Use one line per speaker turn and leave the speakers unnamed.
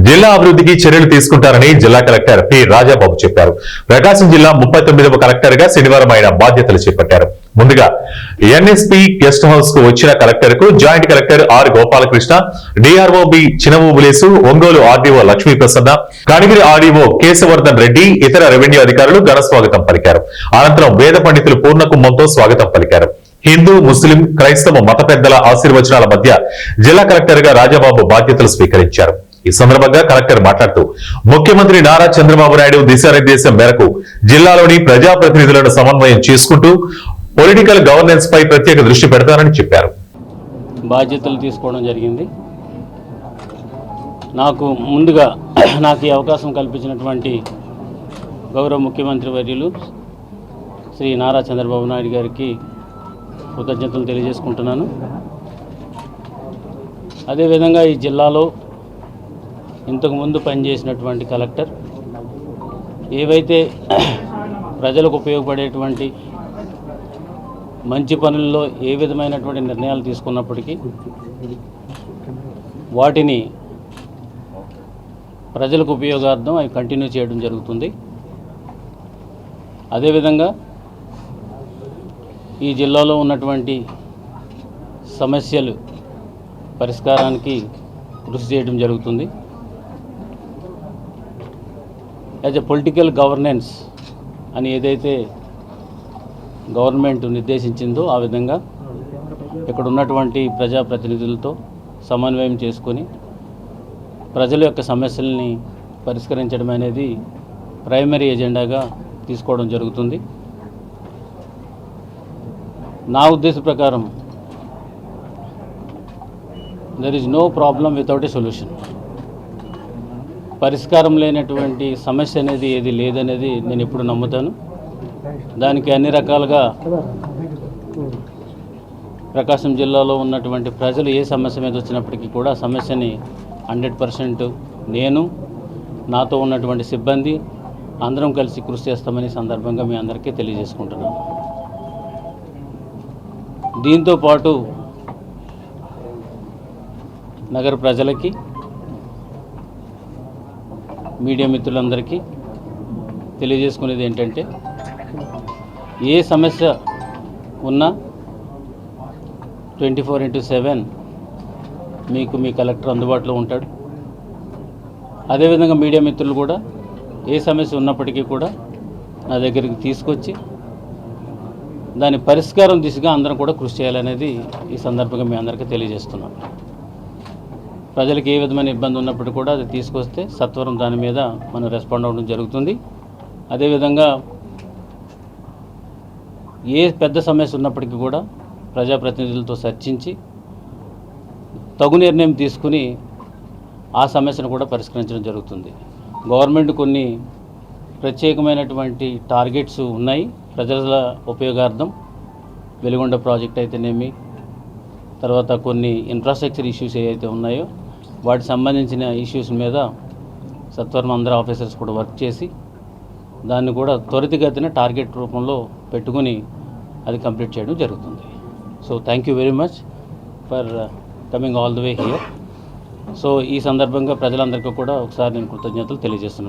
జిల్లా అభివృద్ధికి చర్యలు తీసుకుంటారని జిల్లా కలెక్టర్ పి రాజాబాబు చెప్పారు. ప్రకాశం జిల్లా 39వ కలెక్టర్ గా శనివారం ఆయన బాధ్యతలు చేపట్టారు. ముందుగా ఎన్ఎస్పీ గెస్ట్ హౌస్ కు వచ్చిన కలెక్టర్ కు joint collector R Gopalakrishna, DRO B Chinavoobulesu, Ongole RDO Lakshmi Prasanna, Kanigiri RDO Keshavardhan Reddy, ఇతర రెవెన్యూ అధికారులు ఘన స్వాగతం పలికారు. అనంతరం వేద పండితులు పూర్ణ కుంభంతో స్వాగతం పలికారు. హిందూ, ముస్లిం, క్రైస్తవ మత పెద్దల ఆశీర్వచనాల మధ్య జిల్లా కలెక్టర్ గా రాజాబాబు బాధ్యతలు స్వీకరించారు. ఈ సందర్భంగా కలెక్టర్ మాట్లాడుతూ ముఖ్యమంత్రి నారా చంద్రబాబు నాయుడు దిశానిర్దేశం మేరకు జిల్లాలోని ప్రజాప్రతినిధులను సమన్వయం చేసుకుంటూ పొలిటికల్ గవర్నెన్స్ పై ప్రత్యేక దృష్టి పెడతానని చెప్పారు.
బాధ్యతలు తీసుకోవడం జరిగింది. ముందుగా నాకు ఈ అవకాశం కల్పించినటువంటి గౌరవ ముఖ్యమంత్రి వర్యులు శ్రీ నారా చంద్రబాబు నాయుడు గారికి కృతజ్ఞతలు తెలియజేసుకుంటున్నాను. అదేవిధంగా ఈ జిల్లాలో ఇంతకుముందు పనిచేసినటువంటి కలెక్టర్ ఏవైతే ప్రజలకు ఉపయోగపడేటువంటి మంచి పనుల్లో ఏ విధమైనటువంటి నిర్ణయాలు తీసుకున్నప్పటికీ వాటిని ప్రజలకు ఉపయోగార్థం అవి కంటిన్యూ చేయడం జరుగుతుంది. అదేవిధంగా ఈ జిల్లాలో ఉన్నటువంటి సమస్యలు పరిష్కారానికి కృషి చేయడం జరుగుతుంది. యాజ్ ఎ పొలిటికల్ గవర్నెన్స్ అని ఏదైతే గవర్నమెంట్ నిర్దేశించిందో ఆ విధంగా ఇక్కడ ఉన్నటువంటి ప్రజాప్రతినిధులతో సమన్వయం చేసుకొని ప్రజల యొక్క సమస్యల్ని పరిష్కరించడం అనేది ప్రైమరీ ఎజెండాగా తీసుకోవడం జరుగుతుంది. నా ఉద్దేశ ప్రకారం there is no problem without a solution. పరిష్కారం లేనటువంటి సమస్య అనేది ఏది లేదనేది నేను ఎప్పుడు నమ్ముతాను. దానికి అన్ని రకాలుగా ప్రకాశం జిల్లాలో ఉన్నటువంటి ప్రజలు ఏ సమస్య మీద వచ్చినప్పటికీ కూడా సమస్యని 100% నేను, నాతో ఉన్నటువంటి సిబ్బంది అందరం కలిసి కృషి చేస్తామని సందర్భంగా మీ అందరికీ తెలియజేసుకుంటున్నాను. దీంతోపాటు నగర ప్రజలకి, మీడియా మిత్రులందరికీ తెలియజేసుకునేది ఏంటంటే ఏ సమస్య ఉన్నా 24/7 మీకు మీ కలెక్టర్ అందుబాటులో ఉంటాడు. అదేవిధంగా మీడియా మిత్రులు కూడా ఏ సమస్య ఉన్నప్పటికీ కూడా నా దగ్గరికి తీసుకొచ్చి దాని పరిష్కారం దిశగా అందరం కూడా కృషి చేయాలనేది ఈ సందర్భంగా మీ అందరికీ తెలియజేస్తున్నాను. ప్రజలకు ఏ విధమైన ఇబ్బంది ఉన్నప్పుడు కూడా అది తీసుకొస్తే సత్వరం దాని మీద మనం రెస్పాండ్ అవ్వడం జరుగుతుంది. అదేవిధంగా ఏ పెద్ద సమస్య ఉన్నప్పటికీ కూడా ప్రజాప్రతినిధులతో చర్చించి తగు నిర్ణయం తీసుకుని ఆ సమస్యను కూడా పరిష్కరించడం జరుగుతుంది. గవర్నమెంట్ కొన్ని ప్రత్యేకమైనటువంటి టార్గెట్స్ ఉన్నాయి ప్రజల ఉపయోగార్థం. వెలుగొండ ప్రాజెక్ట్ అయితేనేమి, తర్వాత కొన్ని ఇన్ఫ్రాస్ట్రక్చర్ ఇష్యూస్ ఏవైతే ఉన్నాయో వాటికి సంబంధించిన ఇష్యూస్ మీద సత్వరం అందరూ ఆఫీసర్స్ కూడా వర్క్ చేసి దాన్ని కూడా త్వరితగతిన టార్గెట్ రూపంలో పెట్టుకుని అది కంప్లీట్ చేయడం జరుగుతుంది. So thank you very much for coming all the way here. So ఈ సందర్భంగా ప్రజలందరికీ కూడా ఒకసారి నేను కృతజ్ఞతలు తెలియజేస్తున్నాను.